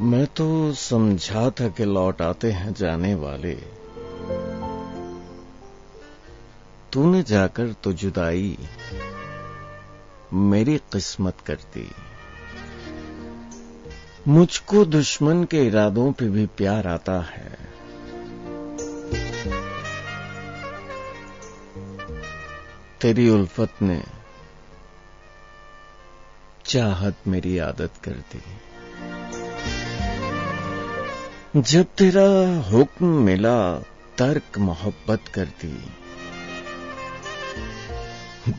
میں تو سمجھا تھا کہ لوٹ آتے ہیں جانے والے، تو نے جا کر تو جدائی میری قسمت کر دی۔ مجھ کو دشمن کے ارادوں پہ بھی پیار آتا ہے، تیری الفت نے چاہت میری عادت کر دی۔ جب تیرا حکم ملا ترک محبت کر دی،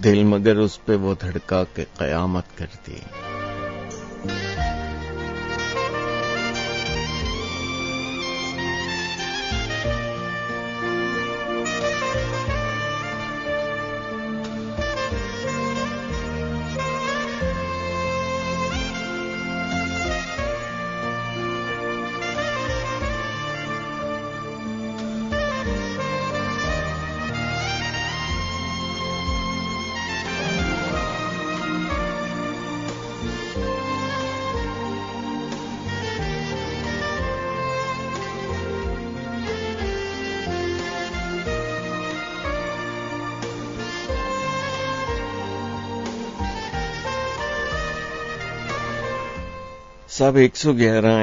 دل مگر اس پہ وہ دھڑکا کے قیامت کر دی۔ صاحب 111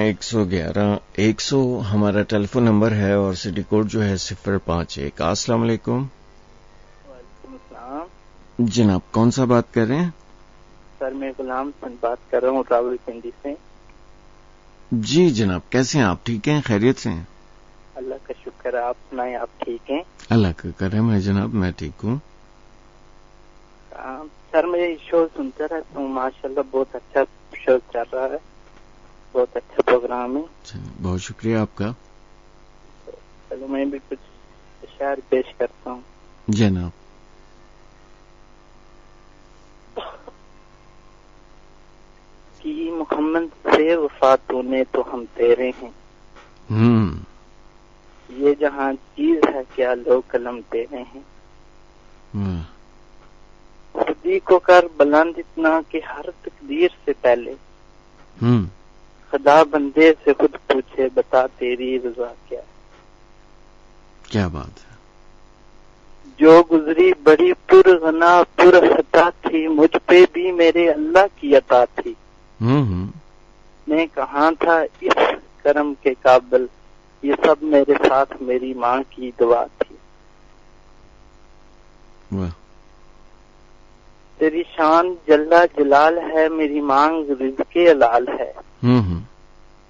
ہمارا ٹیلی فون نمبر ہے اور سٹی کوڈ جو ہے 051۔ السلام علیکم۔ وعلیکم السلام جناب کون سا بات کر رہے ہیں؟ سر میں غلام حسن بات کر رہا ہوں راول پنڈی سے۔ جی جناب، کیسے ہیں آپ؟ ٹھیک ہیں؟ خیریت سے ہیں؟ اللہ کا شکر ہے، آپ سنائیں آپ ٹھیک ہیں؟ اللہ کا کرم ہے جناب، میں ٹھیک ہوں۔ سر میں یہ شو سنتا رہتا ہوں، ماشاءاللہ بہت اچھا شو چل رہا ہے، بہت اچھا پروگرام ہے۔ بہت شکریہ آپ کا۔ چلو میں بھی کچھ اشعار پیش کرتا ہوں۔ جناب کہ محمد سے وفا تو نے تو ہم تیرے ہیں، یہ جہاں چیز ہے کیا لو قلم تیرے ہیں، خودی کو کر بلند اتنا کہ ہر تقدیر سے پہلے خدا بندے سے خود پوچھے بتا تیری رضا کیا ہے۔ کیا بات ہے۔ جو گزری بڑی پرغنا پر خطا تھی، مجھ پہ بھی میرے اللہ کی عطا تھی، میں کہاں تھا اس کرم کے قابل، یہ سب میرے ساتھ میری ماں کی دعا تھی۔ تیری شان جلا جلال ہے، میری مانگ رزق حلال ہے،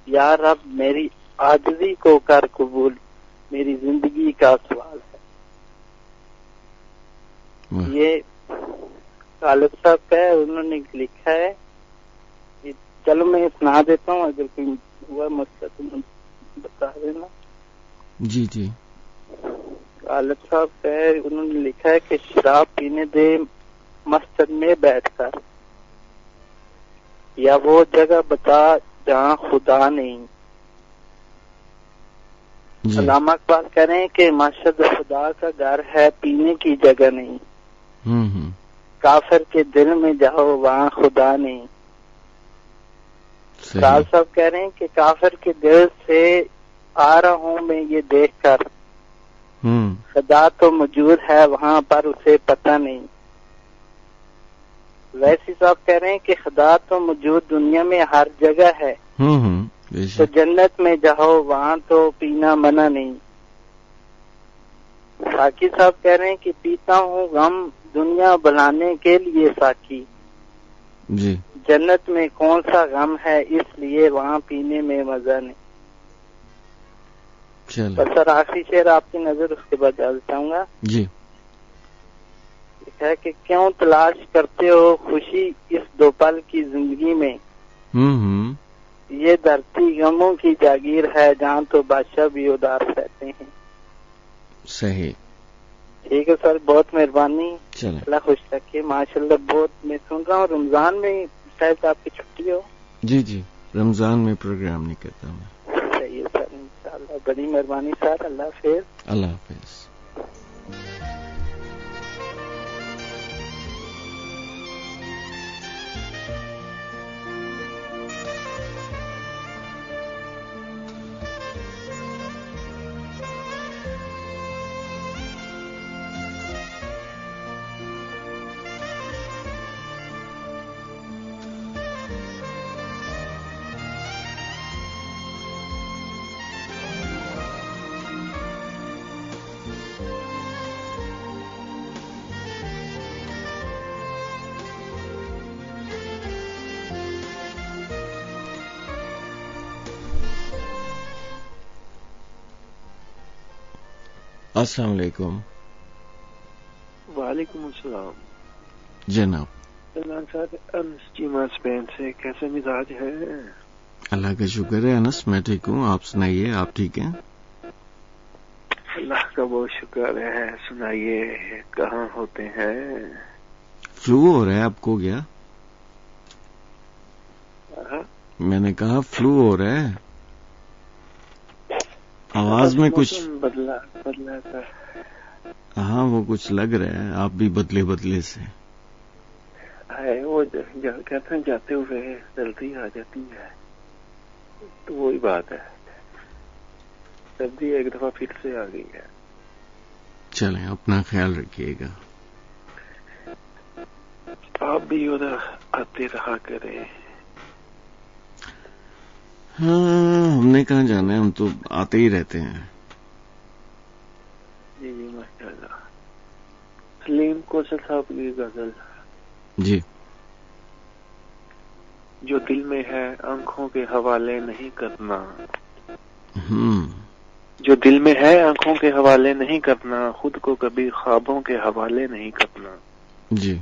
یا رب میری عاجزی کو کر قبول، میری زندگی کا سوال ہے۔ یہ غالب صاحب کا ہے، انہوں نے لکھا ہے، چلو میں سنا دیتا ہوں، اگر کوئی ہوا مسئلہ تو بتا دینا۔ جی جی۔ غالب صاحب کا ہے، انہوں نے لکھا ہے کہ شراب پینے دے مسجد میں بیٹھ کر، یا وہ جگہ بتا جہاں خدا نہیں۔ علامہ اقبال کہہ رہے ہیں کہ مسجد خدا کا گھر ہے، پینے کی جگہ نہیں، کافر کے دل میں جاؤ وہاں خدا نہیں۔ راز صاحب کہہ رہے ہیں کہ کافر کے دل سے آ رہا ہوں میں یہ دیکھ کر، خدا تو موجود ہے وہاں پر اسے پتہ نہیں۔ ویسی صاحب کہہ رہے ہیں کہ خدا تو موجود دنیا میں ہر جگہ ہے، تو جنت میں جاؤ وہاں تو پینا منع نہیں۔ ساقی صاحب کہہ رہے ہیں کہ پیتا ہوں غم دنیا بلانے کے لیے ساقی، جی جنت میں کون سا غم ہے اس لیے وہاں پینے میں مزہ نہیں۔ بس سر آخری شعر آپ کی نظر، اس کے بعد ڈال چاہوں گا۔ جی ہے کہ کیوں تلاش کرتے ہو خوشی اس دو پل کی زندگی میں، یہ دھرتی غموں کی جاگیر ہے جہاں تو بادشاہ بھی اداس رہتے ہیں۔ صحیح، ٹھیک ہے سر، بہت مہربانی، چلیں اللہ خوش رکھے۔ ماشاءاللہ بہت میں سن رہا ہوں، رمضان میں شاید آپ کی چھٹی ہو۔ جی جی، رمضان میں پروگرام نہیں کرتا میں۔ صحیح ہے سر، انشاءاللہ بڑی مہربانی سر، اللہ حافظ۔ اللہ حافظ۔ السلام علیکم. وعلیکم السلام جناب. سلمان صاحب انس چیما اسپین سے، کیسے مزاج ہے؟ اللہ کا شکر ہے انس، میں ٹھیک ہوں. آپ سنائیے، آپ ٹھیک ہیں؟ اللہ کا بہت شکر ہے. سنائیے کہاں ہوتے ہیں؟ فلو ہو رہا ہے آپ کو کیا؟ میں نے کہا فلو ہو رہا ہے، آواز میں کچھ بدلا تھا. ہاں وہ کچھ لگ رہا ہے، آپ بھی بدلے سے. وہ کہتے ہیں جاتے ہوئے سردی آ جاتی ہے، تو وہی بات ہے، سردی ایک دفعہ پھر سے آ گئی ہے. چلیں اپنا خیال رکھیے گا. آپ بھی ادھر آتے رہا کریں. ہاں ہم نے کہاں جانا ہے، ہم تو آتے ہی رہتے ہیں. جی جی ماشاء اللہ. سلیم کوثر صاحب کی غزل. جی. جو دل میں ہے آنکھوں کے حوالے نہیں کرنا. جو دل میں ہے آنکھوں کے حوالے نہیں کرنا، خود کو کبھی خوابوں کے حوالے نہیں کرنا. جی.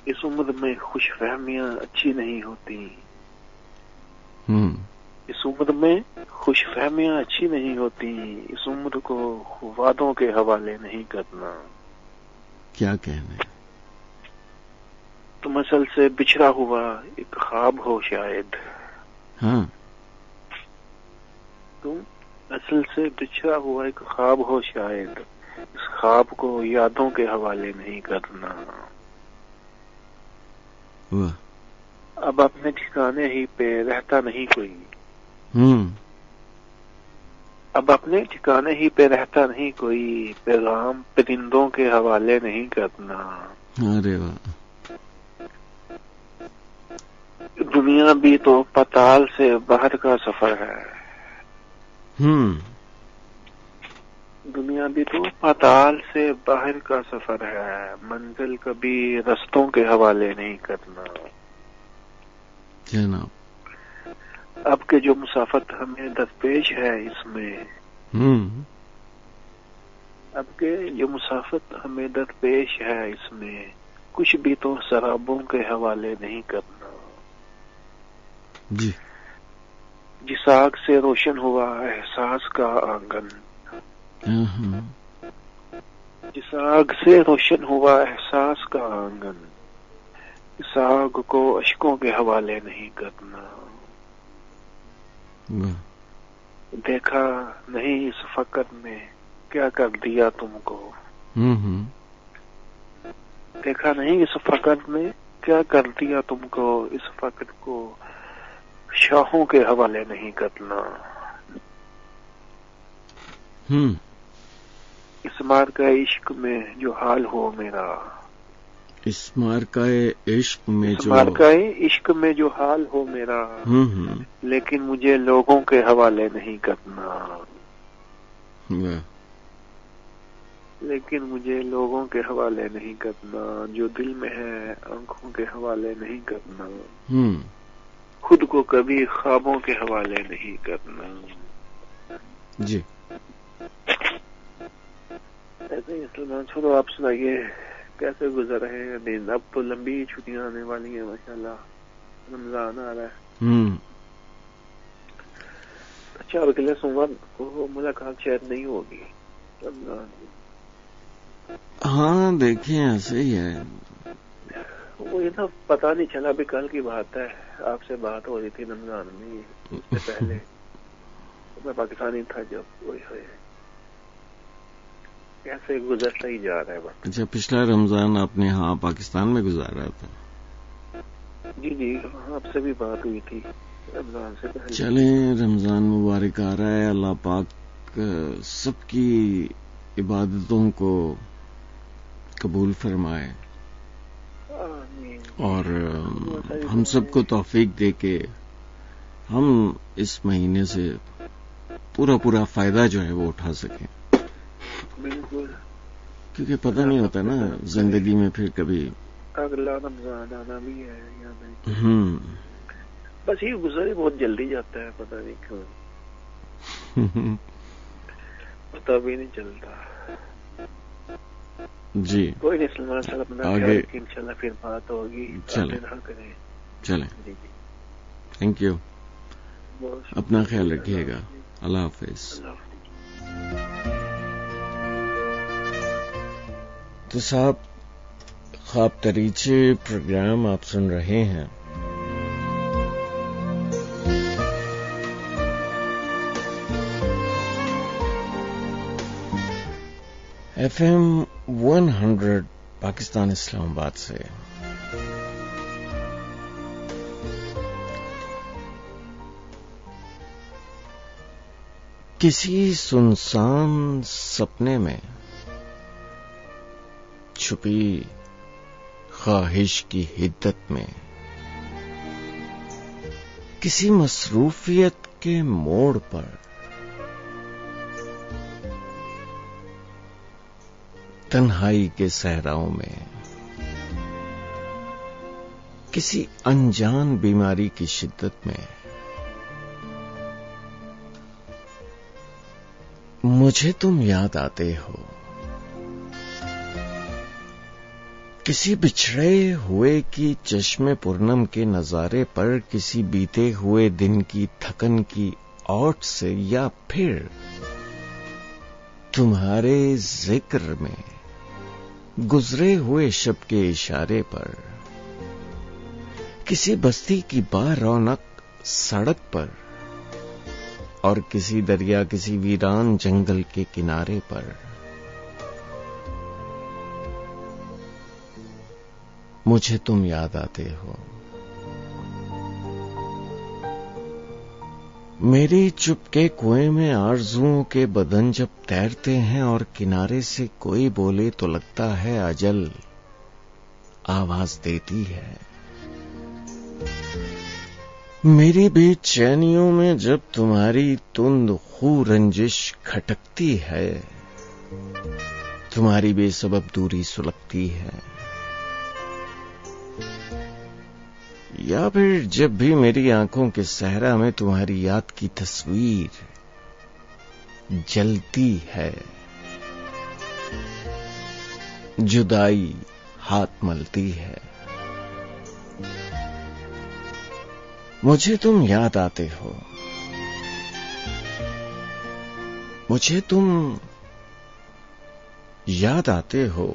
اس عمر میں خوش فہمیاں اچھی نہیں ہوتی. اس عمر میں خوش فہمیاں اچھی نہیں ہوتی. اس عمر کو وعدوں کے حوالے نہیں کرنا. کیا کہنا ہے؟ تم اصل سے بچھڑا ہوا ایک خواب ہو شاید. ہاں. تم اصل سے بچھڑا ہوا ایک خواب ہو شاید. اس خواب کو یادوں کے حوالے نہیں کرنا. اب اپنے ٹھکانے ہی پہ رہتا نہیں کوئی. اب اپنے ٹھکانے ہی پہ رہتا نہیں کوئی. پیغام پرندوں کے حوالے نہیں کرنا. ارے واہ. دنیا بھی تو پتال سے باہر کا سفر ہے. دنیا بھی تو پتال سے باہر کا سفر ہے. منزل کبھی رستوں کے حوالے نہیں کرنا. جناب. اب کے جو مسافت ہمیں درپیش ہے اس میں. اب کے جو مسافت ہمیں درپیش ہے اس میں، کچھ بھی تو شرابوں کے حوالے نہیں کرنا. جی. جس آگ سے روشن ہوا احساس کا آنگن. جس آگ سے روشن ہوا احساس کا آنگن. اس آگ کو اشکوں کے حوالے نہیں کرنا. دیکھا نہیں اس فقر نے کیا کر دیا تم کو. دیکھا نہیں اس فقر نے کیا کر دیا تم کو. اس فقر کو شاہوں کے حوالے نہیں کرنا. اس مار کا عشق میں جو حال ہو میرا. اس مار کا عشق میں اس مار کا عشق میں جو حال ہو میرا. لیکن مجھے لوگوں کے حوالے نہیں کرنا. لیکن مجھے لوگوں کے حوالے نہیں کرنا. جو دل میں ہے آنکھوں کے حوالے نہیں کرنا. خود کو کبھی خوابوں کے حوالے نہیں کرنا. جی. ایسے ہی سلمان چھوڑو، آپ سنائیے کیسے گزر رہے ہیں دن؟ اب تو لمبی چھٹیاں آنے والی ہیں ماشاءاللہ، رمضان آ رہا ہے. اچھا اگلے سوموار کو ملاقات شاید نہیں ہوگی رمضان. ہاں دیکھیں ایسے ہی ہے. وہ یہ نا پتا نہیں چلا. ابھی کل کی بات ہے، آپ سے بات ہو رہی تھی رمضان میں، اس سے پہلے میں پاکستانی تھا جب. وہی ہوئے کیسے گزرتا ہی جا رہا ہے وقت. اچھا پچھلا رمضان آپ نے ہاں پاکستان میں گزارا تھا؟ جی جی آپ سے بھی بات ہوئی تھی رمضان سے پہلے. چلیں رمضان مبارک آ رہا ہے، اللہ پاک سب کی عبادتوں کو قبول فرمائے اور ہم سب کو توفیق دے کے ہم اس مہینے سے پورا فائدہ جو ہے وہ اٹھا سکیں. بالکل. کیونکہ پتہ نہیں ہوتا نا زندگی میں پھر کبھی اگلا رمضان آنا بھی ہے یا نہیں. بس یہ گزر بہت جلدی جاتا ہے، پتہ نہیں کیوں. پتہ بھی نہیں چلتا. جی کوئی نہیں سلمان صاحب اپنا آگے انشاءاللہ پھر بات ہوگی. چلیں کریں. چلیں. جی جی تھینک یو. اپنا خیال رکھیے گا. اللہ حافظ. تو صاحب خواب دریچے پروگرام آپ سن رہے ہیں. FM 100 پاکستان اسلام آباد سے. کسی سنسان سپنے میں چھپی خواہش کی حدت میں، کسی مصروفیت کے موڑ پر، تنہائی کے صحراؤں میں، کسی انجان بیماری کی شدت میں، مجھے تم یاد آتے ہو. کسی بچھڑے ہوئے کی چشم پورنم کے نظارے پر، کسی بیتے ہوئے دن کی تھکن کی اوٹ سے، یا پھر تمہارے ذکر میں گزرے ہوئے شب کے اشارے پر، کسی بستی کی با رونق سڑک پر، اور کسی دریا، کسی ویران جنگل کے کنارے پر. مجھے تم یاد آتے ہو. میری چپ کے کنویں میں آرزوؤں کے بدن جب تیرتے ہیں، اور کنارے سے کوئی بولے تو لگتا ہے اجل آواز دیتی ہے. میری بے چینیوں میں جب تمہاری تند خو رنجش کھٹکتی ہے، تمہاری بے سبب دوری سلگتی ہے، یا پھر جب بھی میری آنکھوں کے صحرا میں تمہاری یاد کی تصویر جلتی ہے، جدائی ہاتھ ملتی ہے. مجھے تم یاد آتے ہو. مجھے تم یاد آتے ہو.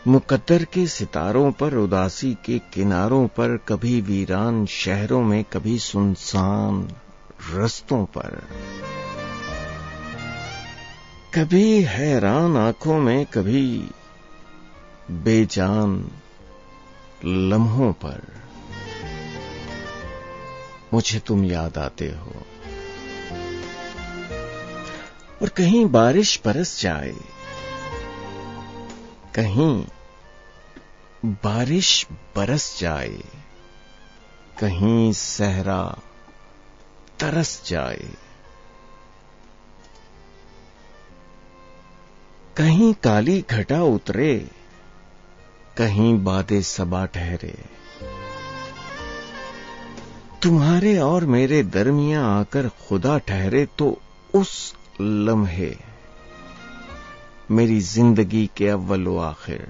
مقدر کے ستاروں پر، اداسی کے کناروں پر، کبھی ویران شہروں میں، کبھی سنسان رستوں پر، کبھی حیران آنکھوں میں، کبھی بے جان لمحوں پر. مجھے تم یاد آتے ہو. اور کہیں بارش برس جائے، کہیں بارش برس جائے، کہیں صحرا ترس جائے، کہیں کالی گھٹا اترے، کہیں باد صبا ٹھہرے، تمہارے اور میرے درمیاں آ کر خدا ٹھہرے، تو اس لمحے میری زندگی کے اول و آخر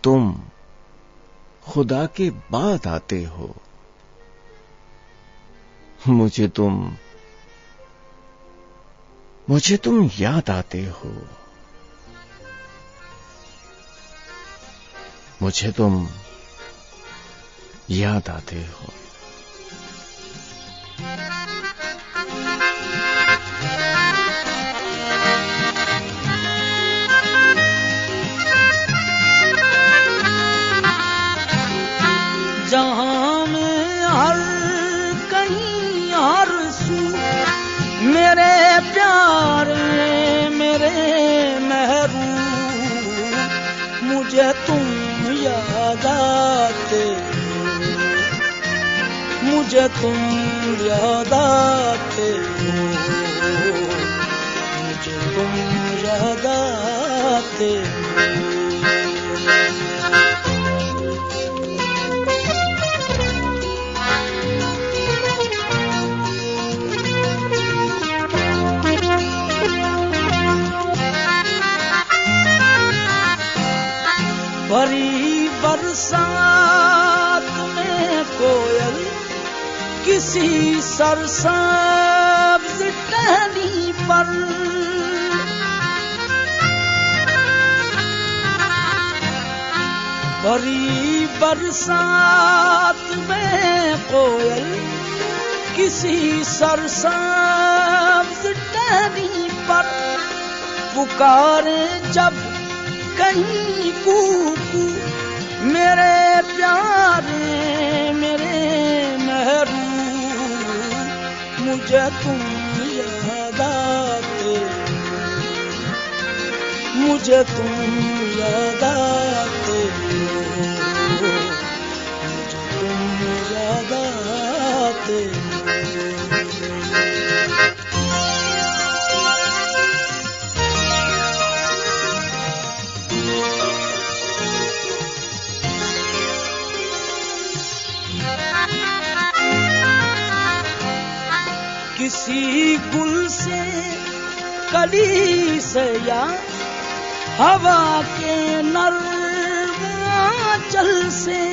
تم خدا کے بعد آتے ہو. مجھے تم یاد آتے ہو. مجھے تم یاد آتے ہو. جہاں میں ہر کہیں ہر سو میرے پیار میرے محبوب، مجھے تم یاد آتے ہو. مجھے تم یاد آتے ہو. مجھے تم یاد آتے ہو. بھری برسات میں کوئل کسی سرسبز ٹہنی پر، بھری برسات میں کوئل کسی سرسبز ٹہنی پر، پکارے جب کہیں کوکو میرے پیارے میرے محروم، مجھے تم یاد آتے، مجھے تم یاد آتے، مجھے تم یاد آتے۔ کسی گل سے کلی سے یا ہوا کے نرم آنچل سے،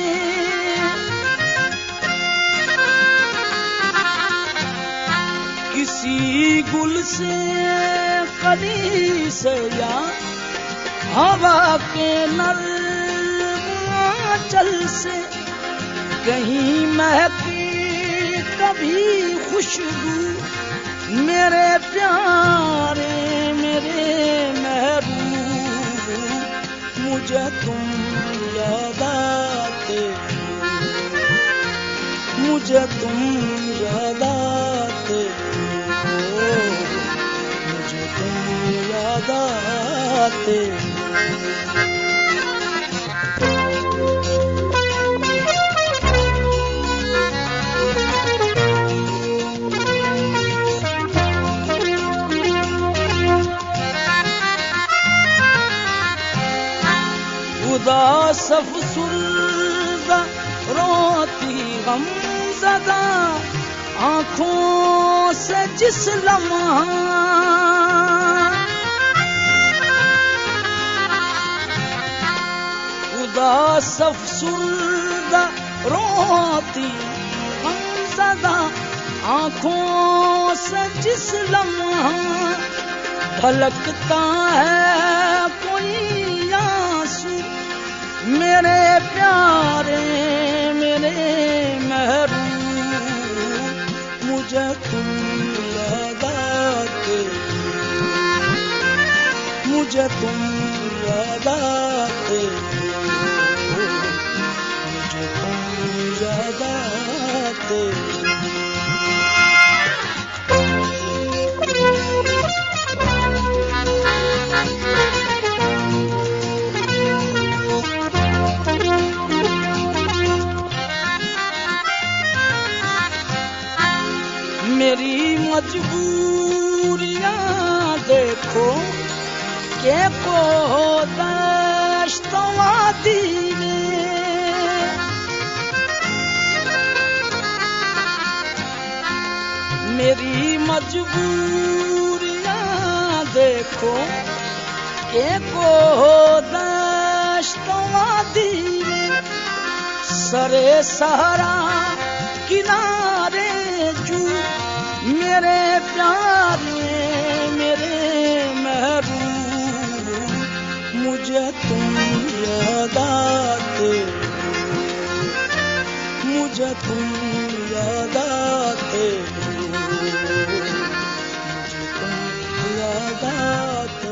کسی گل سے کلی سے یا ہوا کے نرم آنچل سے، کہیں مہکی کبھی خوشبو میرے پیارے میرے محبوب، مجھے تم یاد آتے، مجھے تم یاد آتے، مجھے تم یاد آتے۔ اداس افسردہ روتی غم زدہ آنکھوں سے جس لمحہ، اداس افسردہ روتی غم زدہ آنکھوں سے جس لمحہ، ڈھلکتا ہے کوئی آنسو میرے پیارے میرے محبوب، مجھے تم یاد آتے، مجھے تم یاد آتے، مجھے تم یاد آتے۔ میری مجبوریاں دیکھو کہ کو دشت وادی میں، میری مجبوریاں دیکھو کہ کو دشت وادی میں، سرے صحرا کنارے جو میرے پیارے میرے محبوب، مجھے تم یاد آتے، مجھے تم یاد آتے، مجھے تم یاد آتے۔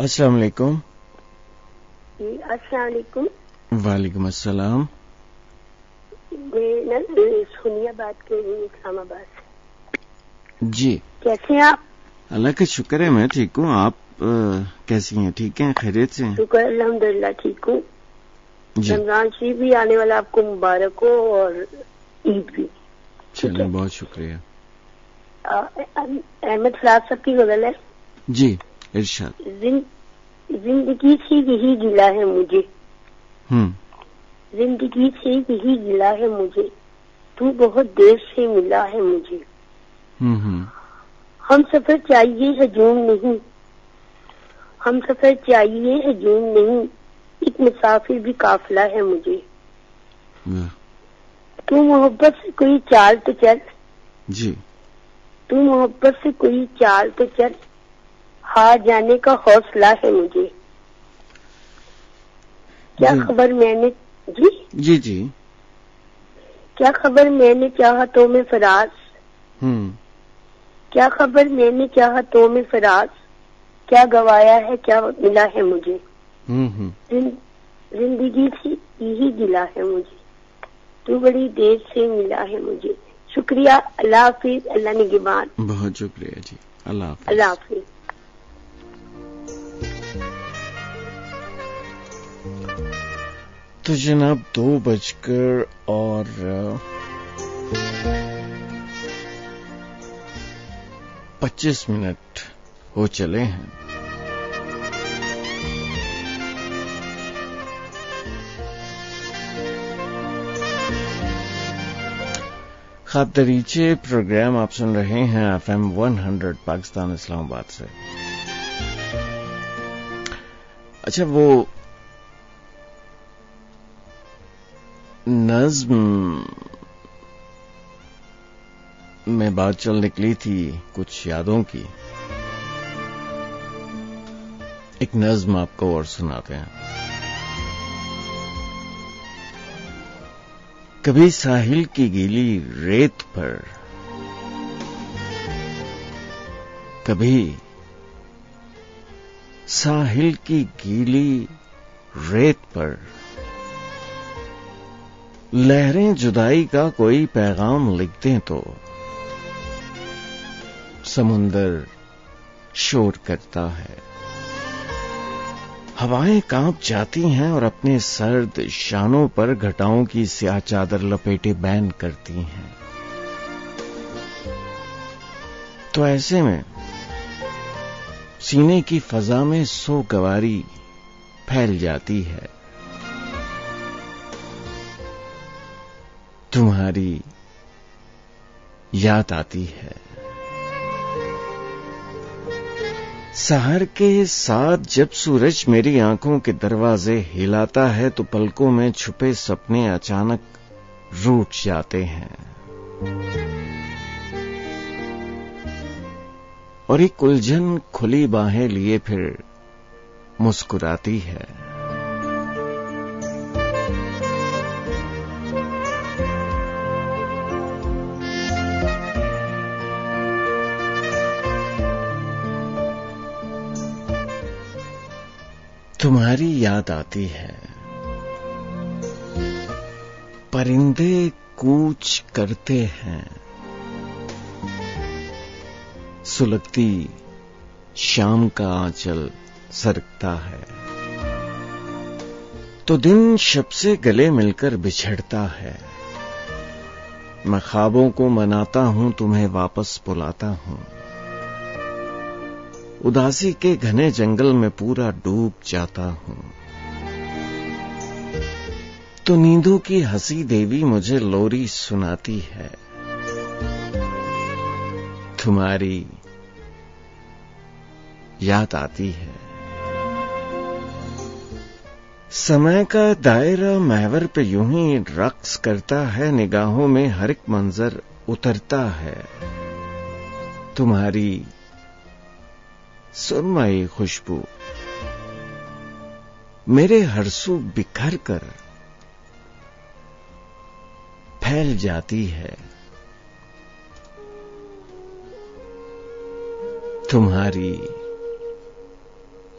السلام علیکم. السلام علیکم. وعلیکم السلام. میں سونیا بات کر رہی ہوں اسلام آباد سے. جی کیسے ہیں آپ؟ اللہ کا شکر ہے میں ٹھیک ہوں. آپ کیسی ہیں؟ ٹھیک ہیں؟ خیریت سے ہیں؟ شکر الحمدللہ ٹھیک ہوں. جی رمضان شریف بھی آنے والا، آپ کو مبارک ہو اور عید بھی. چلیں بہت شکریہ. احمد فراز صاحب کی غزل ہے. جی ارشاد. زندگی سے یہی گلا ہے مجھے، زندگی سے یہی گلا ہے مجھے، تو بہت دیر سے ملا ہے مجھے. ہم سفر چاہیے ہجوم نہیں، ہم سفر چاہیے ہجوم نہیں، ایک مسافر بھی قافلہ ہے مجھے. تو محبت سے کوئی چال تو چل. جی تو محبت سے کوئی چال تو چل، ہار جانے کا حوصلہ ہے مجھے. کیا خبر میں نے جی جی کیا خبر میں نے چاہتوں میں فراز، کیا خبر میں نے چاہتوں میں فراز، کیا گوایا ہے کیا ملا ہے مجھے. زندگی سے یہی گلا ہے مجھے، تو بڑی دیر سے ملا ہے مجھے. شکریہ. اللہ حافظ. اللہ نگہبان. بہت شکریہ جی. اللہ حافظ. اللہ حافظ. تو جناب 2:25 ہو چلے ہیں. خواب دریچے پروگرام آپ سن رہے ہیں FM 100 پاکستان اسلام آباد سے. اچھا وہ نظم میں بات چل نکلی تھی کچھ یادوں کی. ایک نظم آپ کو اور سناتے ہیں. کبھی ساحل کی گیلی ریت پر، کبھی ساحل کی گیلی ریت پر، لہریں جدائی کا کوئی پیغام لکھ دیں تو سمندر شور کرتا ہے. ہوائیں کانپ جاتی ہیں اور اپنے سرد شانوں پر گھٹاؤں کی سیاہ چادر لپیٹے بین کرتی ہیں. تو ایسے میں سینے کی فضا میں سوگواری پھیل جاتی ہے. تمہاری یاد آتی ہے. سحر کے ساتھ جب سورج میری آنکھوں کے دروازے ہلاتا ہے تو پلکوں میں چھپے سپنے اچانک روٹ جاتے ہیں اور ایک الجھن کھلی باہیں لیے پھر مسکراتی ہے. تمہاری یاد آتی ہے. پرندے کوچ کرتے ہیں، سلگتی شام کا آنچل سرکتا ہے تو دن شب سے گلے مل کر بچھڑتا ہے. میں خوابوں کو مناتا ہوں، تمہیں واپس بلاتا ہوں. اداسی کے گھنے جنگل میں پورا ڈوب جاتا ہوں تو نیندوں کی ہنسی دیوی مجھے لوری سناتی ہے. تمہاری یاد آتی ہے. سمے کا دائرہ محور پہ یوں ہی رقص کرتا ہے، نگاہوں میں ہر ایک منظر اترتا ہے. تمہاری سرمئی خوشبو میرے ہر سو بکھر کر پھیل جاتی ہے. تمہاری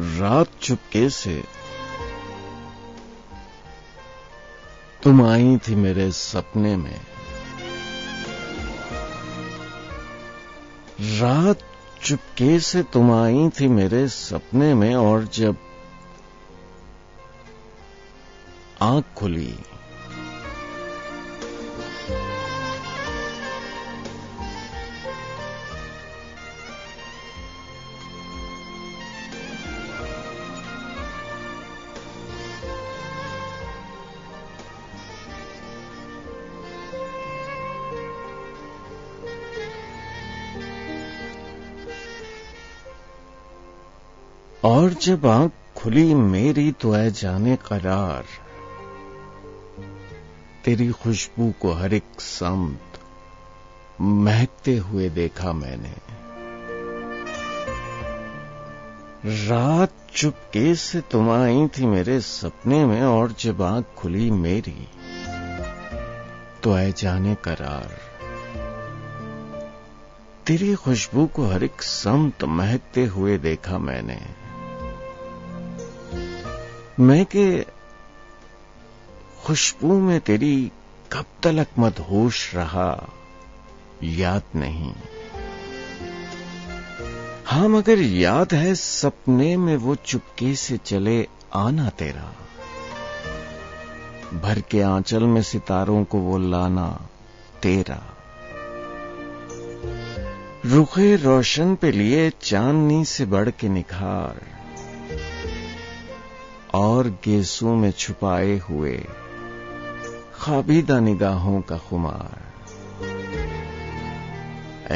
رات چپکے سے تم آئی تھی میرے سپنے میں، رات چپکے سے تم آئی تھی میرے سپنے میں، اور جب آنکھ کھلی اور جب آنکھ کھلی میری تو اے جانے قرار، تیری خوشبو کو ہر ایک سمت مہکتے ہوئے دیکھا میں نے، رات چپکے سے تم آئی تھی میرے سپنے میں، اور جب آنکھ کھلی میری تو اے جانے قرار، تیری خوشبو کو ہر ایک سمت مہکتے ہوئے دیکھا میں نے، میں کہ خوشبو میں تیری کب تلک مدہوش رہا یاد نہیں، ہاں مگر یاد ہے سپنے میں وہ چپکے سے چلے آنا تیرا، بھر کے آنچل میں ستاروں کو وہ لانا تیرا، رخے روشن پہ لیے چاندنی سے بڑھ کے نکھار، اور گیسوں میں چھپائے ہوئے خوابیدہ نگاہوں کا خمار،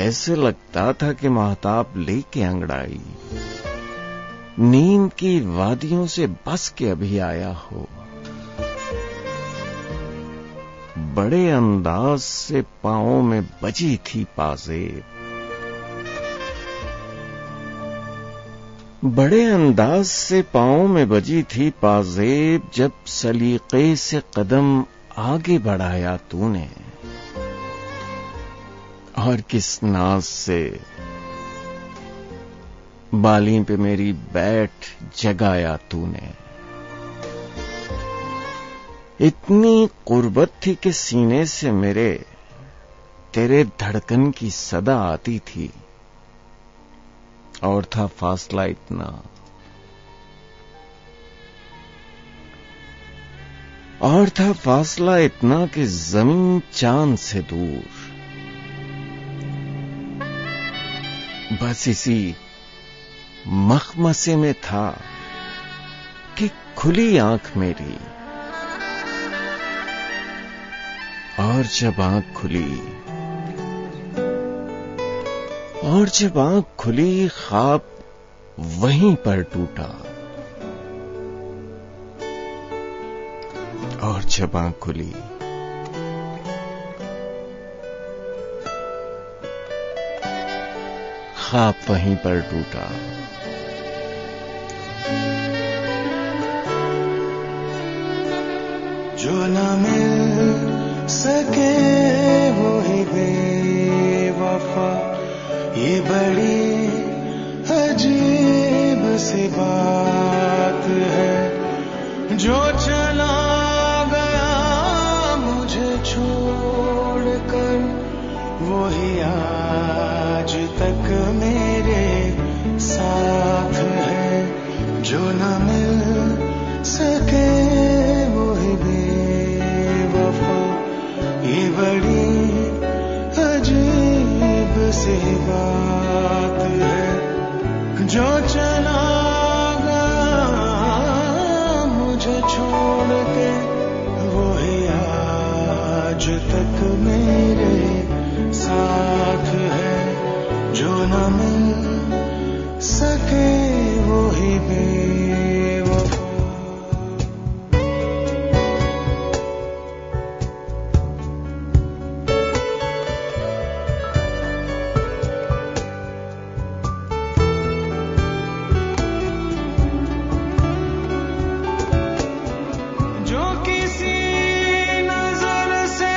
ایسے لگتا تھا کہ مہتاب لے کے انگڑائی نیند کی وادیوں سے بس کے ابھی آیا ہو، بڑے انداز سے پاؤں میں بجی تھی پازیب، بڑے انداز سے پاؤں میں بجی تھی پازیب، جب سلیقے سے قدم آگے بڑھایا تو نے، اور کس ناز سے بالیں پہ میری بیٹھ جگایا تو نے، اتنی قربت تھی کہ سینے سے میرے تیرے دھڑکن کی صدا آتی تھی، اور تھا فاصلہ اتنا، اور تھا فاصلہ اتنا کہ زمین چاند سے دور، بس اسی مخمسے میں تھا کہ کھلی آنکھ میری، اور جب آنکھ کھلی، اور جب آنکھ کھلی خواب وہیں پر ٹوٹا، اور جب آنکھ کھلی خواب وہیں پر ٹوٹا، جو نہ مل سکے وہی بے وفا، یہ بڑی عجیب سی بات ہے، جو چلا گیا مجھے چھوڑ کر وہی آج تک میرے ساتھ ہے، جو نہ مل سکے وہی بے وفا، یہ بڑی عجیب سی بات ہے، جو چلا گیا مجھے چھوڑ کے وہی آج تک میرے ساتھ ہے، جو نہ مل سکے وہی بے وفا۔ جو کسی نظر سے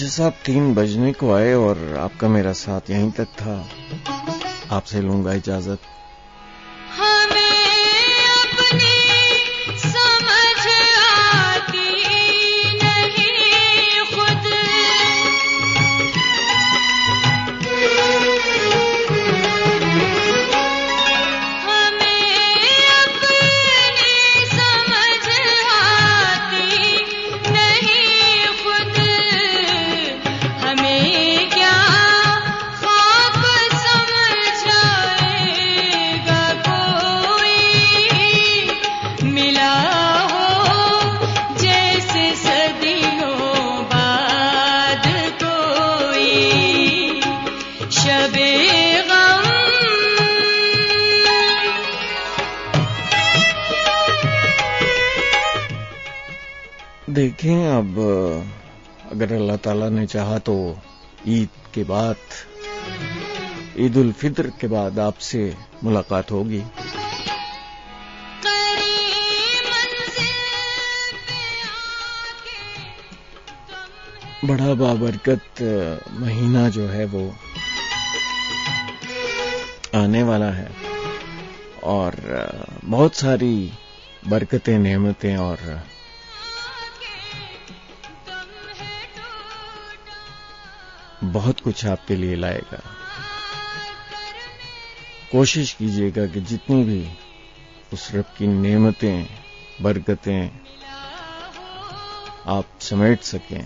اچھا صاحب 3 بجنے کو آئے اور آپ کا میرا ساتھ یہیں تک تھا. آپ سے لوں گا اجازت. دیکھیں اب اگر اللہ تعالیٰ نے چاہا تو عید کے بعد، عید الفطر کے بعد آپ سے ملاقات ہوگی. بڑا بابرکت مہینہ جو ہے وہ آنے والا ہے اور بہت ساری برکتیں، نعمتیں اور بہت کچھ آپ کے لیے لائے گا. کوشش کیجیے گا کہ جتنی بھی اس رب کی نعمتیں، برکتیں آپ سمیٹ سکیں،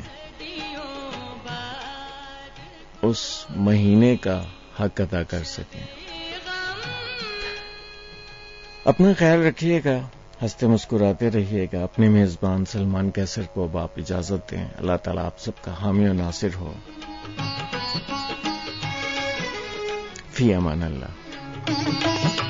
اس مہینے کا حق ادا کر سکیں. اپنا خیال رکھیے گا، ہنستے مسکراتے رہیے گا. اپنے میزبان سلمان کیسر کو اب آپ اجازت دیں. اللہ تعالیٰ آپ سب کا حامی و ناصر ہو. فی امان اللہ.